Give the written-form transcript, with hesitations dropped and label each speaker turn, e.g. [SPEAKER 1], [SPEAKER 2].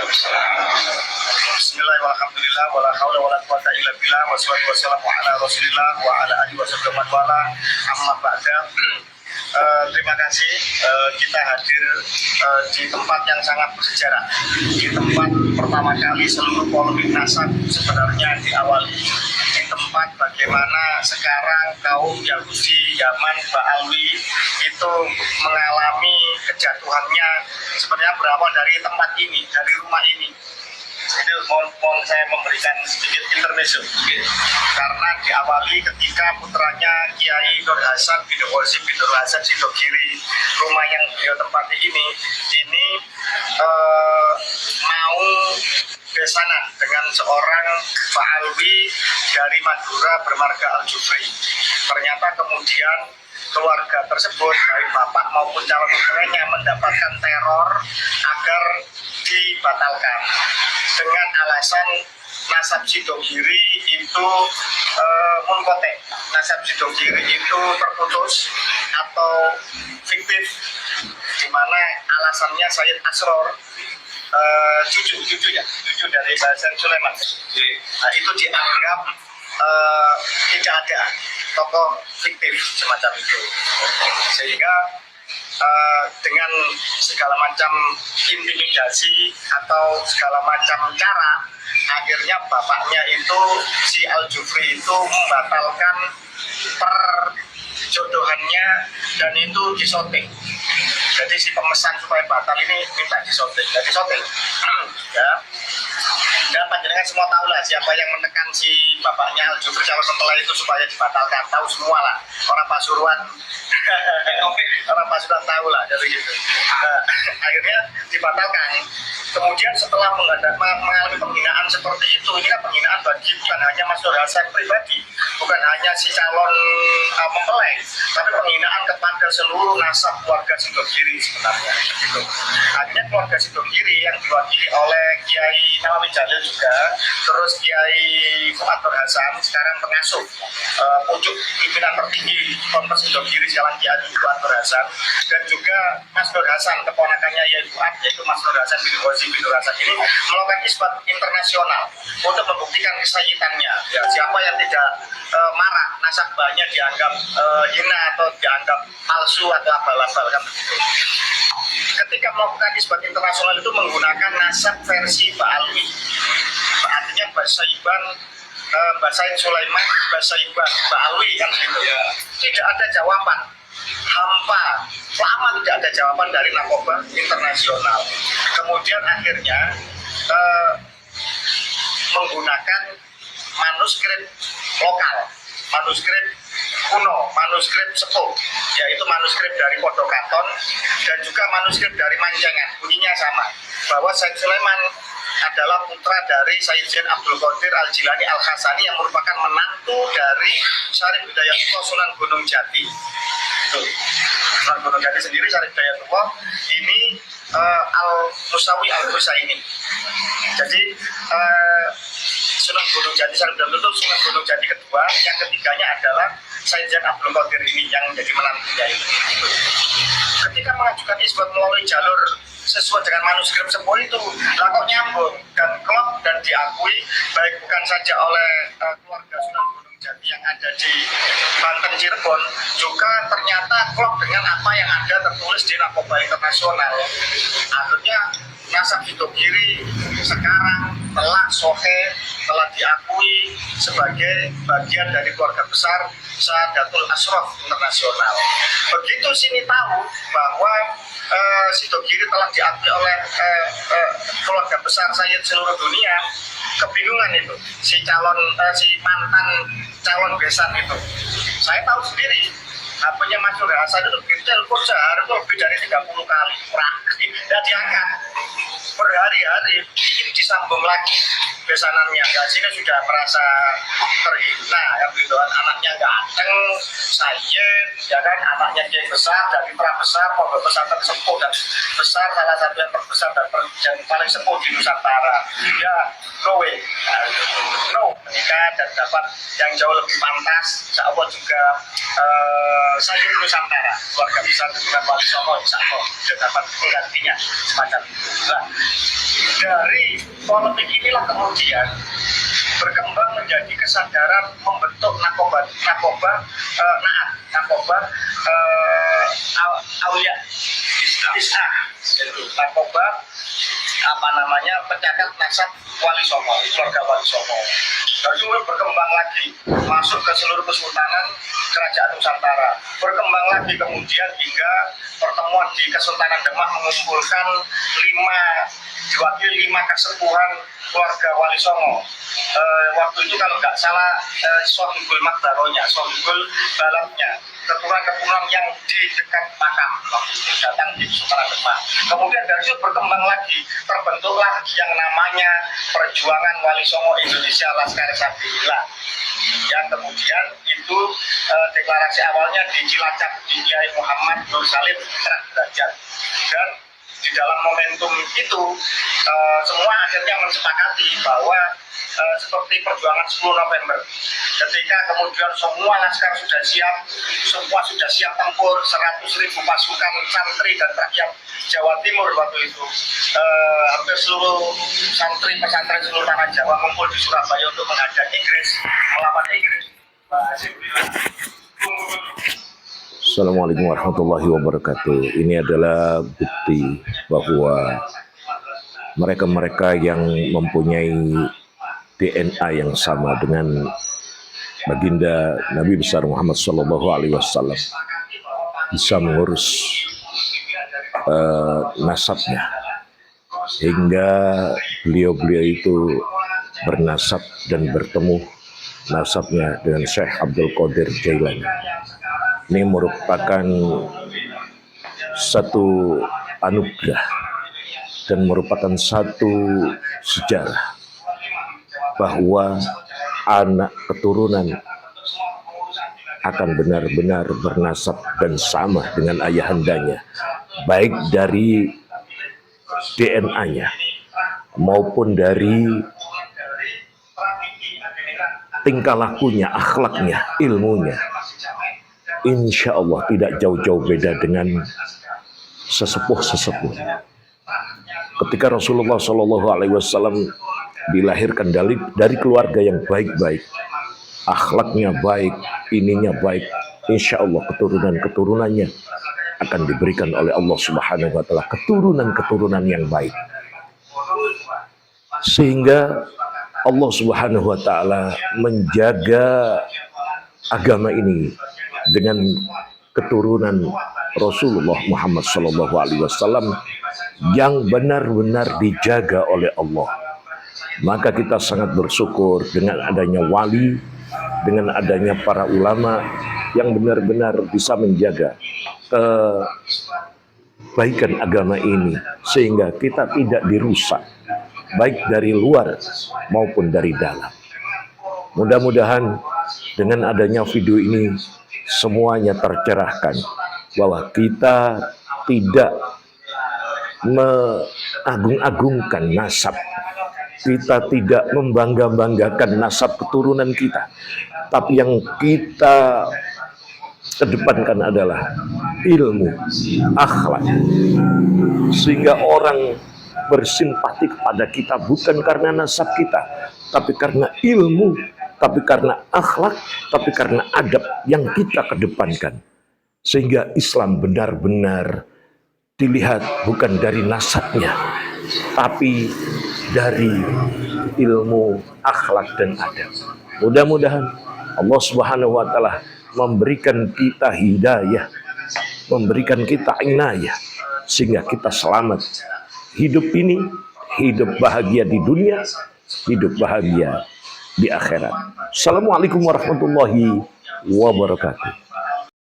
[SPEAKER 1] Bismillahirrahmanirrahim. Alhamdulillah wala haula wala quwata illa billah wassalatu wassalamu ala Rasulillah wa ala alihi wasallam wala amma ba'da. Terima kasih kita hadir di tempat yang sangat bersejarah, di tempat pertama kali seluruh polemik nasab sebenarnya diawali, di tempat bagaimana sekarang kaum Yahudi Yaman Ba'alwi itu mengalami kejatuhannya sebenarnya berawal dari tempat ini, dari rumah ini. Ini mohon saya memberikan sedikit intermezzo karena diawali ketika putranya Kiai Nur Hasan bin Qasim bin Nur Hasan Sidogiri, rumah yang beliau tempati ini mau besanan dengan seorang Ba'alwi dari Madura bermarga Al-Jufri. Ternyata kemudian keluarga tersebut, baik bapak maupun calon putranya, mendapatkan teror agar dibatalkan dengan alasan nasab Sidogiri itu mengkotek, nasab Sidogiri itu terputus atau fiktif, di mana alasannya Sayyid Asror, cucu dari Hasan Sulaiman, itu dianggap tidak ada, tokoh fiktif semacam itu, sehingga dengan segala macam intimidasi atau segala macam cara, akhirnya bapaknya itu si Al-Jufri itu membatalkan perjodohannya dan itu disoting. Jadi si pemesan supaya batal ini minta disoting, jadi disoting. Ya. Dan panjenengan semua tahu lah siapa yang menekan si bapaknya Al-Jufri calon mempelai itu supaya dibatalkan, tahu semua lah, orang Pasuruan. Orang Pasuruan tahu lah dari itu. Akhirnya dibatalkan. Kemudian setelah mengalami penghinaan seperti itu, ini kan penghinaan bagi bukan hanya Mas Nur Hasan pribadi, bukan hanya si calon mempelai, tapi penghinaan kepada seluruh nasab keluarga Sidogiri sebenarnya. Gitu. Akhirnya keluarga Sidogiri yang diwakili oleh Kiai Nawawi Jalil juga, terus Kiai Fuad Nur Hasan sekarang pengasuh pucuk pimpinan tertinggi Ponpes Sidogiri sekarang Kiai Fuad Nur Hasan, dan juga Mas Nur Hasan keponakannya yaitu Mas Nur Hasan bin Qasim bin Nur Hasan ini melakukan isbat internasional untuk membuktikan kesayitannya. Ya, siapa yang tidak marah nasabahnya dianggap hina atau dianggap palsu atau abal-abal kan begitu. Ketika melakukan isbat internasional itu menggunakan nasab versi Ba'alwi, artinya Basaiban, Basaid Sulaiman, Basaiban Ba'alwi kan gitu. Tidak ada jawaban, hampa, lama tidak ada jawaban dari narkoba internasional. Kemudian akhirnya menggunakan manuskrip lokal, manuskrip kuno, manuskrip sepuh, yaitu manuskrip dari Podokaton dan juga manuskrip dari Mancengan. Bunyinya sama, bahwa Said Sulaiman adalah putra dari Sayyid Zain Abdul Qadir Al-Jilani Al-Hasani yang merupakan menantu dari Syarif Hidayatullah Sunan Gunung Jati. Sunan Gunung Jati sendiri, Syarif Hidayatullah ini Al-Musawi Al-Husaini. Jadi Sunan Gunung Jati, Syarif Hidayatullah itu Sunan Gunung Jati kedua, yang ketiganya adalah Sayyid Zain Abdul Qadir ini yang menjadi menantunya itu. Ketika mengajukan isbat melalui jalur sesuai dengan manuskrip sepuh itu, lah kok nyambung dan klop dan diakui baik bukan saja oleh keluarga Sunan Gunung Jati yang ada di Banten Cirebon, juga ternyata klop dengan apa yang ada tertulis di narkoba internasional. Akhirnya nasab Sidogiri sekarang telah soheh, telah diakui sebagai bagian dari keluarga besar Saadatul Ashraf Internasional. Begitu sini tahu bahwa Sidogiri telah diakui oleh keluarga besar Sayyid seluruh dunia, kebingungan itu si mantan calon besan itu. Saya tahu sendiri, HP-nya Mas Nur Hasan itu ditelepon sehari itu lebih dari 30 kali, tidak diangkat. Berhari-hari ingin disambung lagi, pesanannya gajinya sudah merasa terhina, ya begitu kan, anaknya ganteng, sayed, ya kan, anaknya dia besar, dari besar, pondok pesantren sepuh dan besar, salah satu yang terbesar dan paling sepuh di Nusantara. Ya, no way, no, menikah dan dapat yang jauh lebih pantas, insya Allah juga saya Nusantara, keluarga besar dengan Wali Songo, insya Allah sudah dapat penggantinya semacam itu. Nah, dari polemik inilah kemudian berkembang menjadi kesadaran membentuk nakoba aulia Islam, nakoba pencatat nasab Wali Songo, keluarga Wali Songo. Lalu berkembang lagi masuk ke seluruh kesultanan kerajaan Nusantara, berkembang lagi kemudian hingga pertemuan di Kesultanan Demak mengumpulkan diwakili 5 kesepuhan keluarga Wali Songo. Waktu itu kalau nggak salah Sohibul Makbaronya, Sohibul Balapnya, keturunan-keturunan yang di dekat makam waktu itu datang di Kesultanan Demak. Kemudian dari itu berkembang lagi, terbentuklah yang namanya Perjuangan Wali Songo Indonesia Laskar Sabilillah, yang kemudian itu deklarasi awalnya di Cilacap di Kiai Muhammad Nur Salim Derajat. Dan di dalam momentum itu semua akhirnya mensepakati bahwa seperti perjuangan 10 November, ketika kemudian semua laskar sudah siap, semua sudah siap tempur, 100.000 pasukan santri dan rakyat Jawa Timur waktu itu, hampir seluruh santri pesantren seluruh tanah Jawa kumpul di Surabaya untuk menghadapi Inggris, melawan Inggris.
[SPEAKER 2] Assalamualaikum warahmatullahi wabarakatuh. Ini adalah bukti bahwa mereka-mereka yang mempunyai DNA yang sama dengan baginda Nabi besar Muhammad SAW bisa mengurus nasabnya hingga beliau-beliau itu bernasab dan bertemu nasabnya dengan Syekh Abdul Qadir Jailani. Ini merupakan satu anugerah dan merupakan satu sejarah bahwa anak keturunan akan benar-benar bernasab dan sama dengan ayahandanya, baik dari DNA-nya maupun dari tingkah lakunya, akhlaknya, ilmunya. Insya Allah tidak jauh-jauh beda dengan sesepuh-sesepuh. Ketika Rasulullah SAW dilahirkan dari keluarga yang baik-baik, akhlaknya baik, ininya baik, insya Allah keturunan-keturunannya akan diberikan oleh Allah Subhanahu Wa Taala keturunan-keturunan yang baik, sehingga Allah Subhanahu Wa Taala menjaga agama ini dengan keturunan Rasulullah Muhammad SAW yang benar-benar dijaga oleh Allah. Maka kita sangat bersyukur dengan adanya wali, dengan adanya para ulama yang benar-benar bisa menjaga kebaikan agama ini sehingga kita tidak dirusak baik dari luar maupun dari dalam. Mudah-mudahan dengan adanya video ini semuanya tercerahkan bahwa kita tidak mengagung-agungkan nasab, kita tidak membangga-banggakan nasab keturunan kita, tapi yang kita kedepankan adalah ilmu, akhlak, sehingga orang bersimpati kepada kita bukan karena nasab kita, tapi karena ilmu, tapi karena akhlak, tapi karena adab yang kita kedepankan. Sehingga Islam benar-benar dilihat bukan dari nasabnya, tapi dari ilmu, akhlak, dan adab. Mudah-mudahan Allah Subhanahu Wa Taala memberikan kita hidayah, memberikan kita inayah, sehingga kita selamat. Hidup ini, hidup bahagia di dunia, hidup bahagia di akhirat. Assalamualaikum warahmatullahi wabarakatuh.